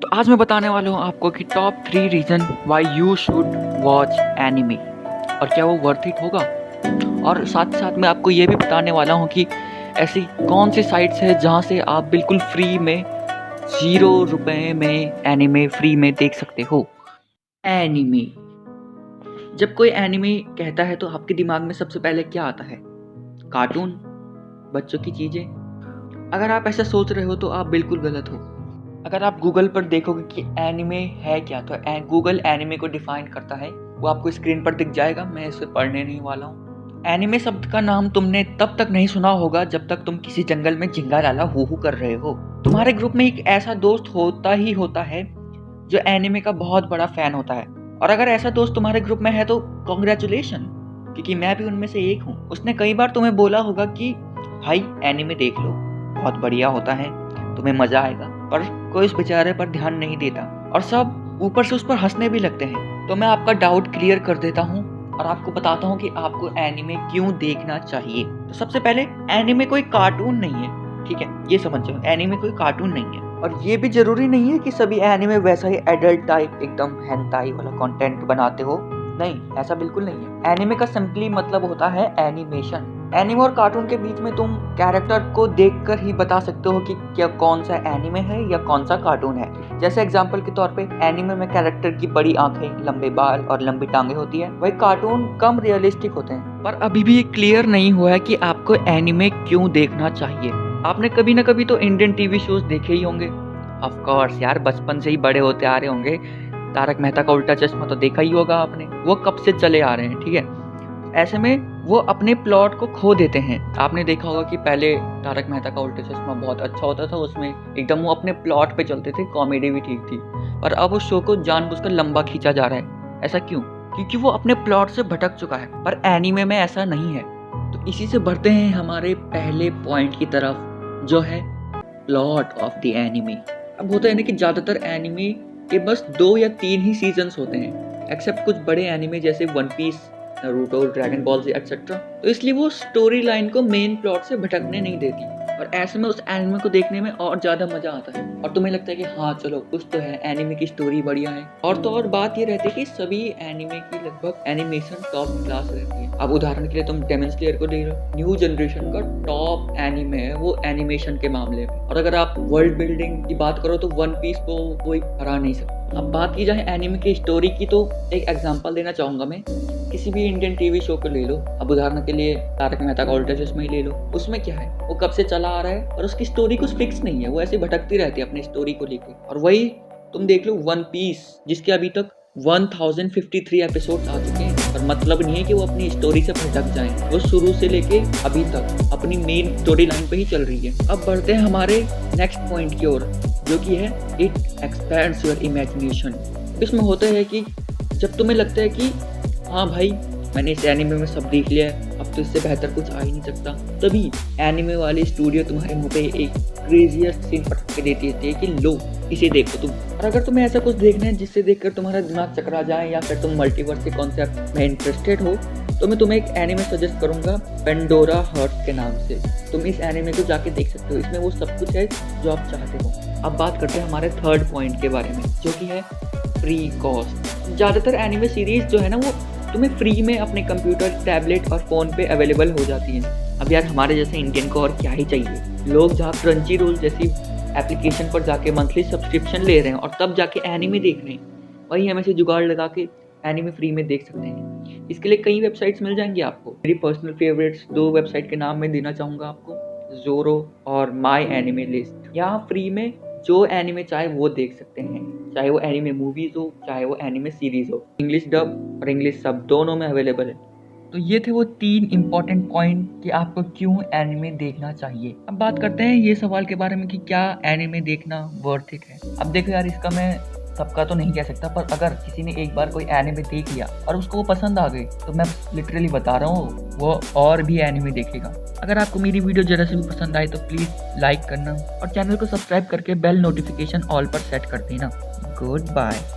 तो आज मैं बताने वाला हूँ आपको कि top 3 reason why you should watch anime और क्या वो वर्थ इट होगा। और साथ ही साथ मैं आपको ये भी बताने वाला हूँ कि ऐसी कौन सी साइट्स है जहाँ से आप बिल्कुल फ्री में 0 रुपए में एनिमे फ्री में देख सकते हो। एनिमे, जब कोई एनिमे कहता है तो आपके दिमाग में सबसे पहले क्या आता है? कार्टून, बच्चों की चीज़ें। अगर आप ऐसा सोच रहे हो तो आप बिल्कुल गलत हो। अगर आप गूगल पर देखोगे कि एनिमे है क्या, तो गूगल एनिमे को डिफाइन करता है, वो आपको स्क्रीन पर दिख जाएगा। मैं इसे पढ़ने नहीं वाला हूँ। एनिमे शब्द का नाम तुमने तब तक नहीं सुना होगा जब तक तुम किसी जंगल में झिंगा लाला हू कर रहे हो। तुम्हारे ग्रुप में एक ऐसा दोस्त होता ही होता है जो एनिमे का बहुत बड़ा फैन होता है, और अगर ऐसा दोस्त तुम्हारे ग्रुप में है तो कॉन्ग्रेचुलेशन, क्योंकि मैं भी उनमें से एक हूँ। उसने कई बार तुम्हें बोला होगा कि भाई एनिमे देख लो, बहुत बढ़िया होता है, तुम्हें मजा आएगा, पर कोई उस बेचारे पर ध्यान नहीं देता और सब ऊपर से उस पर हंसने भी लगते हैं। तो मैं आपका डाउट क्लियर कर देता हूँ और आपको बताता हूँ कि आपको एनिमे क्यों देखना चाहिए। तो सबसे पहले, एनिमे कोई कार्टून नहीं है, ठीक है, ये समझ जाओ, एनिमे कोई कार्टून नहीं है। और ये भी जरूरी नहीं है कि सभी एनिमे वैसा ही एडल्ट टाइप एकदम हेंटाई वाला कंटेंट बनाते हो, नहीं, ऐसा बिल्कुल नहीं है। एनिमे का सिंपली मतलब होता है एनिमेशन। एनिमे और कार्टून के बीच में तुम कैरेक्टर को देखकर ही बता सकते हो कि क्या कौन सा एनिमे है या कौन सा कार्टून है। जैसे एग्जांपल के तौर पे, एनिमे में कैरेक्टर की बड़ी आंखें, लंबे बाल और लंबी टांगे होती है, वही कार्टून कम रियलिस्टिक होते हैं। पर अभी भी क्लियर नहीं हुआ है कि आपको एनिमे क्यों देखना चाहिए। आपने कभी ना कभी तो इंडियन टीवी शोज देखे ही होंगे। ऑफ कोर्स यार, बचपन से ही बड़े होते आ रहे होंगे। तारक मेहता का उल्टा चश्मा तो देखा ही होगा आपने, वो कब से चले आ रहे हैं, ठीक है। ऐसे में वो अपने प्लॉट को खो देते हैं। आपने देखा होगा कि पहले तारक मेहता का उल्टा चश्मा बहुत अच्छा होता था, उसमें एकदम वो अपने प्लॉट पे चलते थे, कॉमेडी भी ठीक थी। पर अब उस शो को जानबूझकर लंबा खींचा जा रहा है। ऐसा क्यों? क्योंकि वो अपने प्लॉट से भटक चुका है। पर एनीमे में ऐसा नहीं है। तो इसी से बढ़ते हैं हमारे पहले पॉइंट की तरफ, जो है प्लॉट ऑफ द एनीमे। अब होता है ना कि ज्यादातर एनीमे के बस 2 या 3 ही सीजन्स होते हैं, एक्सेप्ट कुछ बड़े एनीमे जैसे One Piece, Naruto, Dragon Ball Z etcetera. तो इसलिए वो स्टोरी लाइन को मेन प्लॉट से भटकने नहीं देती, और ऐसे में उस एनिमे को देखने में और ज़्यादा मज़ा आता है और तुम्हें लगता है कि हाँ चलो कुछ तो है, एनिमे की स्टोरी बढ़िया है। और तो और बात ये रहती है कि सभी एनिमे की लगभग एनिमेशन टॉप क्लास रहती है। अब उदाहरण के लिए तुम डेमन स्लेयर को देख लो, न्यू जनरेशन का टॉप एनिमे है वो एनिमेशन के मामले में। और अगर आप वर्ल्ड बिल्डिंग की बात करो तो वन पीस को कोई हरा नहीं सकता। अब बात की जाए एनिमे की स्टोरी की, तो एक एग्जांपल देना चाहूँगा मैं। किसी भी इंडियन टीवी शो को ले लो, अब उदाहरण के लिए तारक मेहता का उल्टा चश्मा ही ले लो। उसमें क्या है, वो कब से चला आ रहा है और उसकी स्टोरी कुछ फिक्स नहीं है, वो ऐसे भटकती रहती है अपनी स्टोरी को लेके। और वही तुम देख लो वन पीस, जिसके अभी तक 1053 एपिसोड आ चुके हैं, पर मतलब नहीं है कि वो अपनी स्टोरी से भटक जाए। वो शुरू से लेके अभी तक अपनी मेन स्टोरी लाइन पे ही चल रही है। अब बढ़ते हैं हमारे नेक्स्ट पॉइंट की ओर, जो कि है इट एक्सपैंड्स योर इमेजिनेशन। इसमें होता है कि जब तुम्हें लगता है कि हाँ भाई, मैंने इस एनिमे में सब देख लिया है, अब तो इससे बेहतर कुछ आ ही नहीं सकता, तभी एनिमे वाली स्टूडियो तुम्हारे मुंह पे एक क्रेजिएस्ट सीन पटक के देती है कि लो इसे देखो तुम। और अगर तुम्हें ऐसा कुछ देखना है जिससे देखकर तुम्हारा दिमाग चकरा जाए, या फिर तुम मल्टीवर्स के कॉन्सेप्ट में इंटरेस्टेड हो, तो मैं तुम्हें एक एनिमे सजेस्ट करूंगा पेंडोरा हर्ट्स के नाम से। तुम इस एनिमे को जाके देख सकते हो, इसमें वो सब कुछ है जो आप चाहते हो। अब बात करते हैं हमारे थर्ड पॉइंट के बारे में, जो कि है फ्री कॉस्ट। ज़्यादातर एनिमे सीरीज जो है ना, वो तुम्हें फ्री में अपने कंप्यूटर, टैबलेट और फ़ोन पे अवेलेबल हो जाती हैं। अब यार, हमारे जैसे इंडियन को और क्या ही चाहिए। लोग जहाँ क्रंची रोल जैसी एप्लीकेशन पर जाके मंथली सब्सक्रिप्शन ले रहे हैं और तब जाके एनिमे देख रहे हैं, वही हम ऐसे जुगाड़ लगा के एनिमे फ्री में देख सकते हैं। इसके लिए कई वेबसाइट्स मिल जाएंगी आपको। मेरी पर्सनल फेवरेट्स 2 वेबसाइट के नाम मैं देना चाहूँगा आपको, ज़ोरो और माई एनिमे लिस्ट। यहाँ फ्री में जो एनिमे चाहे वो देख सकते हैं, चाहे वो एनिमे मूवीज हो, चाहे वो एनिमे सीरीज हो। इंग्लिश डब और इंग्लिश सब दोनों में अवेलेबल है। तो ये थे वो 3 इंपॉर्टेंट पॉइंट कि आपको क्यों एनिमे देखना चाहिए। अब बात करते हैं ये सवाल के बारे में कि क्या एनिमे देखना वर्थ इट है। अब देखो यार, इसका मैं सबका तो नहीं कह सकता, पर अगर किसी ने एक बार कोई एनिमे देख लिया और उसको वो पसंद आ गई, तो मैं लिटरली बता रहा हूँ वो और भी एनिमे देखेगा। अगर आपको मेरी वीडियो जरा से भी पसंद आए तो प्लीज़ लाइक करना और चैनल को सब्सक्राइब करके बेल नोटिफिकेशन ऑल पर सेट कर देना। Good bye.